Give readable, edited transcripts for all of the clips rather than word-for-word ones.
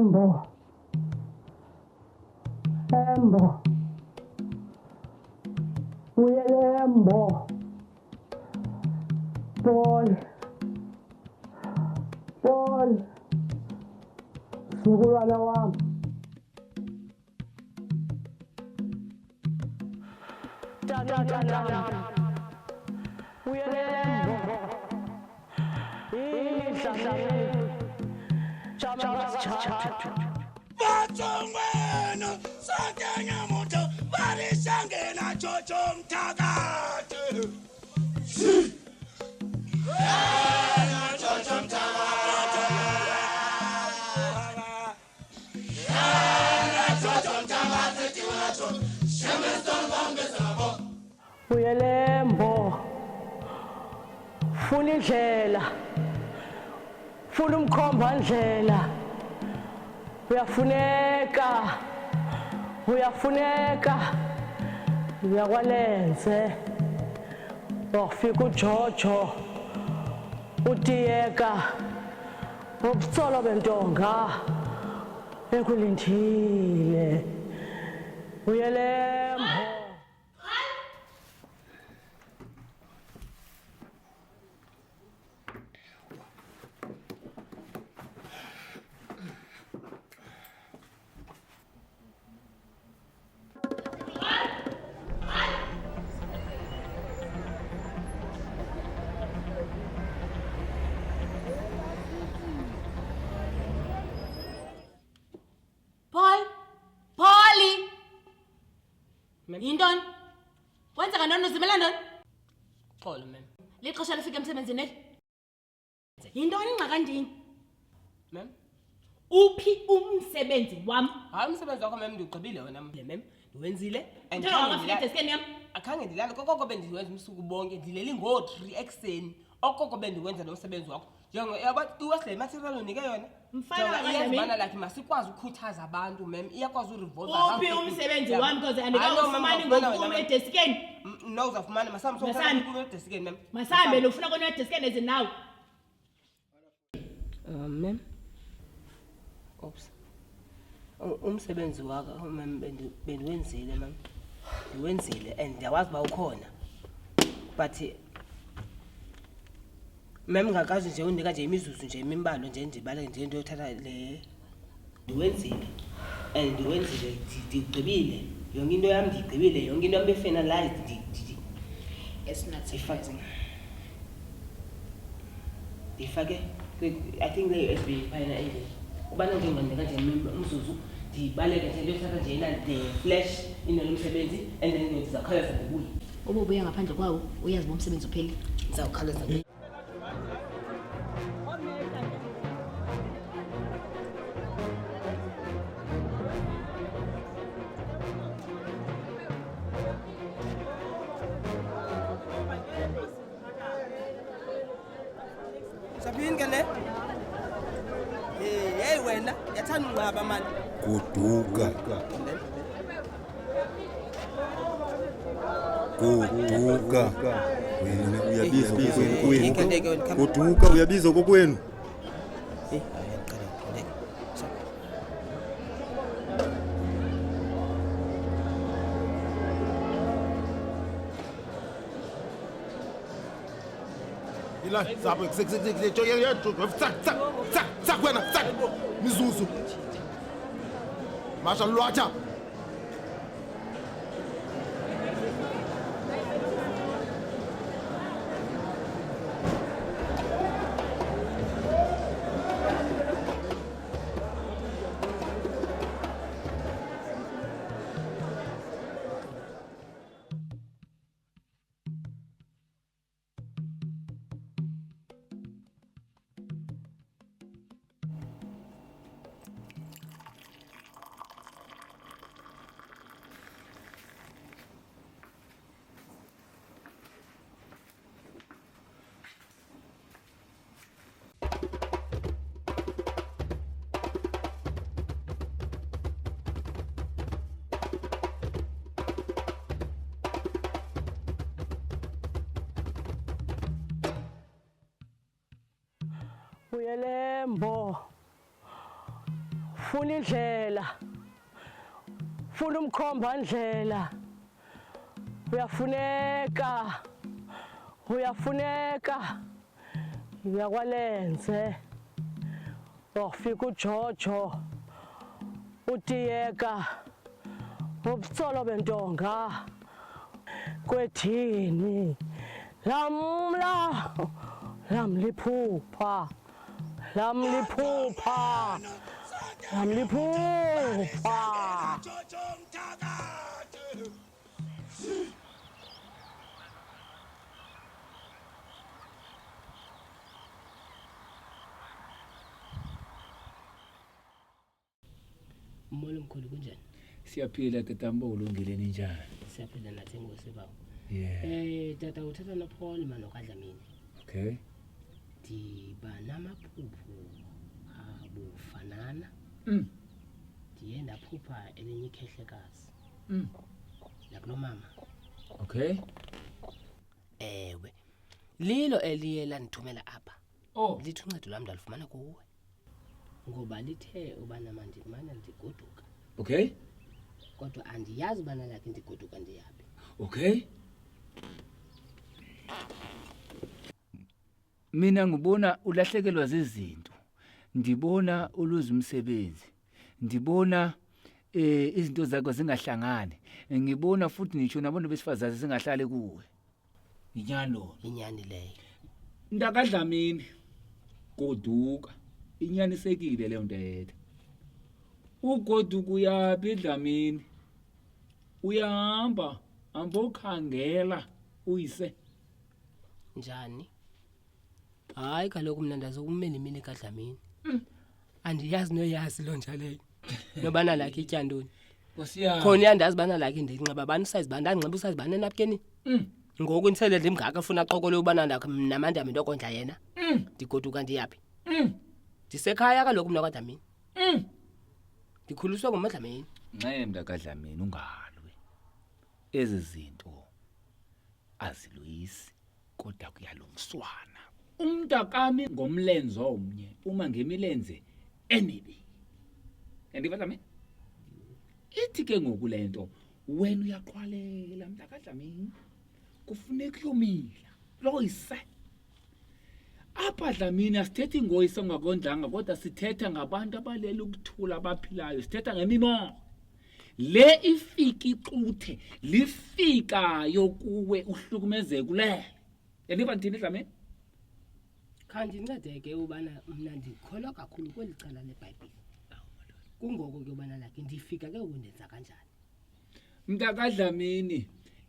Embo. Uyelembo. Paul. Sukulwana wami. Uyelembo. Bathongwena sakenya muntu barishangena jojo mthakade jojo mthakade jojo mthakade tiwacho shemeson bangezabo Uyelembo. Funa indlela. Funa umkhomba ndlela. Uyafuneka uyakwalenze wafika uJojo utiyeka ubutsolo bentonga ekulindile uyelembo. Polly. Yintoni? Kwenzeka ntoni uzimela ntoni? Xolo mem. Lixesha lifika emsebenzini eli? Yintoni ingxaka ndini? Mem. Uphi umsebenzi wam? Hayi umsebenzi wakho mem ndiugqibile wena mem. Ndiwenzile and Ngafika deskeni yam. akhange ndilale kokoko bendiwenza umsuku bonke ndileli ngo-3 ekseni okoko bendiwenza lo msebenzi wakho iwesile material unike yona iyazibana like masikwazi ukhuthaza abantu mem iyakwazi urevolva Uphi umsebenzi wam because andikawufumani ngokuphuma edeskeni? no uzawufumana masambe edeskeni mem Masambe lofuna kona edeskeni ezinawo. Mem. Oops. Umsebenzi wakho mem bendiwenzile mem. Ndiwenzile and ndiyawazi uba ukhona. But mem ngakazi nje unika nje imizuzu nje imimbalo nje ndibale nje ndiyothatha le ndiwenzile and ndiwenzile ndigqibile yonke into yami ndigqibile yonke into yami befinalized ndifake I think leyo SB phayana endle ubana nje nginika nje umzuzu ndibaleke nje ndiyothatha nje the flash inomsebenzi and then ndizakhawuleza ndibuye Uba ubuya ngaphandle kwawo uyazi uba umsebenzi upheli. ndizawukhawuleza Saphini ke le hey wena yathanda unqaba manje Goduka. Wena uyabiza kokwenu. Goduka uyabiza kokwenu. ila zabo tsak wena tsak mizuzu masha lwacha Uyelembo. ufuna indlela, ufuna umkhomba ndlela, uyafuneka uyakwalenze wafika uJojo utiyeka ubutsolo bentonga kwethini lamliphupha Umoya omkhulu kunjani? Siyaphila tatambo ulungile ninjani? Siyaphila nathi ngosi bawo. Yeah. Tata uthatha no Paul mano kaDlamini. Okay. Diba namaphupho abufanana. Ndiye ndaphupha elinye ikhehlekazi. Nakulo mama. Okay. Ewe. Lilo eliye lanithumela apha. Oh, Lithi uncedo lwami ndalifumana kuwe. Ngoba lithe ubana mandimana ndigoduka. okay. Kodwa andiyazi ubana lakhe ndigoduka ndiyaphi. Okay. Mina ngibona ulahlekelwa zizinto. Ndibona uluza umsebenzi. Ndibona izinto zakho zingahlangani. Ngibona futhi ngisho nabantu besifazane singahlale kuwe. Inyalo. Inyani leyo. Ndakadlamini goduka. Inyanisekile leyo nto yethu. Ugoduka uyaphi Dlamini? Uyahamba ambokhangela uyise. Njani? Hayi kaloku mina ndazokumela imini kaDlamini. Andiyazi noyazi lo njaleyo. Nobana lakhe ityandoni. Nkosiyami. Khona uyandazi bana lakhe ndinxiba abantu size banda nginxiba usize bana napkeni. Ngoku nitsele ndimngaka afuna xokolwe ubana namandami into kondla yena. Ndigoduka ndiyaphi? Ndisekhaya kaloku mina kaDlamini. Ndikhuliswe nguMadlamini. Ncemda kaDlamini ungalwe. Ezi zinto aziluyisi kodwa kuyalungiswana. Umntakami ngomlenze omnye uma ngemilenze emibi. Yandiva Dlamini? Ithi ke ngoku lento wena uyaqhwalela mntakaDlamini. Kufuneka uyomila. Loyise. Apha Dlamini asithethi ngoyise ongakondlanga kodwa sithetha ngabantu abalela ukuthula abaphilayo. Sithetha ngemimoya. Le ifika ixuthe lifikayo kuwe uhlukumezeke kulele. Yandiva ndini Dlamini? Kanti incedeke ubana mina ndikholwa kakhulu kweli cala leBhayibhile. Kungoko ke ubana lakhe ndifika ke ukundenza kanjani. MntakaDlamini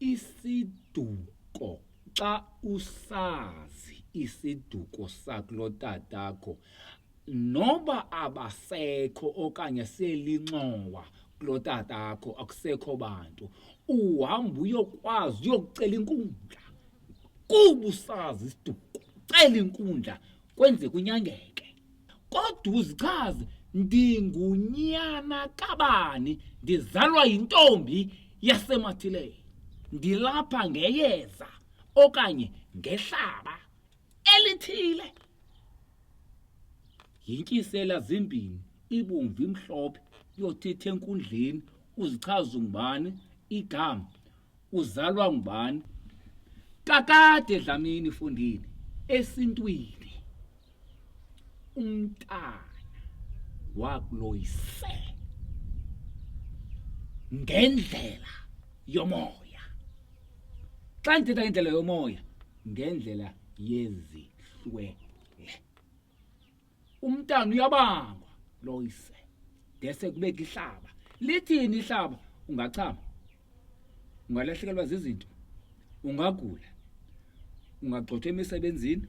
isiduko xa usazi isiduko sakulo tatakho noba abasekho okanye selincowa kulo tatakho akusekho bantu uhamba uyokwazi uyokucela inkundla kuba usazi isiduko cela inkundla kwenze kunyangeke kodwa uzichaze ndingunyana kabani ndizalwa yintombi yasemathileni ndilapha ngeyeza okanye ngehlaba elithile yinkisela zimbini ibomvu imhlophe yothethe enkundleni uzichaza ngubani igama uzalwa ngubani kakade Dlamini fundini esintwini umntana wakuloyise ngendlela yomoya xa ndithetha ngendlela yomoya ngendlela yezihlwele umntana uyabangwa loyise dese kubeka ihlaba lithini ihlaba ungachama ungalahlekelwa zizinto ungagula ungagxothwa emisebenzini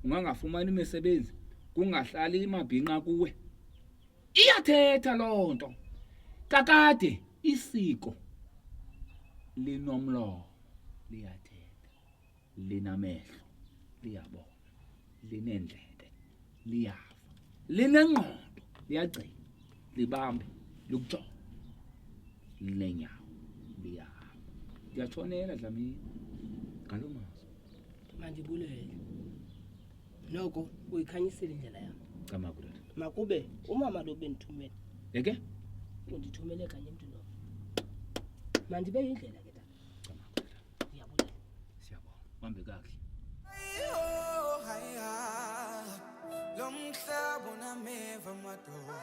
ungangafumani imisebenzi kungahlali imabhinqa kuwe iyathetha loo nto kakade isiko linomlomo liyathetha linamehlo liyabona linendlebe liyava linengqondo liyagcina libambe lukujonga linenyawo liyahamba ndiyatshonela Dlamini ngalo mazwi Mandibulele. Noko uyikhanyisile indlela yami. cama kulelo Makube umama lo benithumela Yeke? undithumele kanye emntwini wakho mandibe yindlela ke tata ndiyabulela Siyabonga. Uhambe kakuhle. Lomhlaba unameva madoda.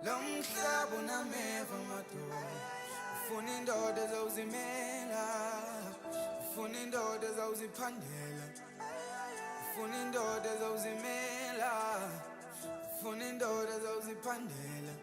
Lomhlaba unameva madoda. Ufuna indoda ezawuzimela. Ufuna indoda ezawuziphandela. Ufuna indoda ezawuzimela. Ufuna indoda ezawuziphandela.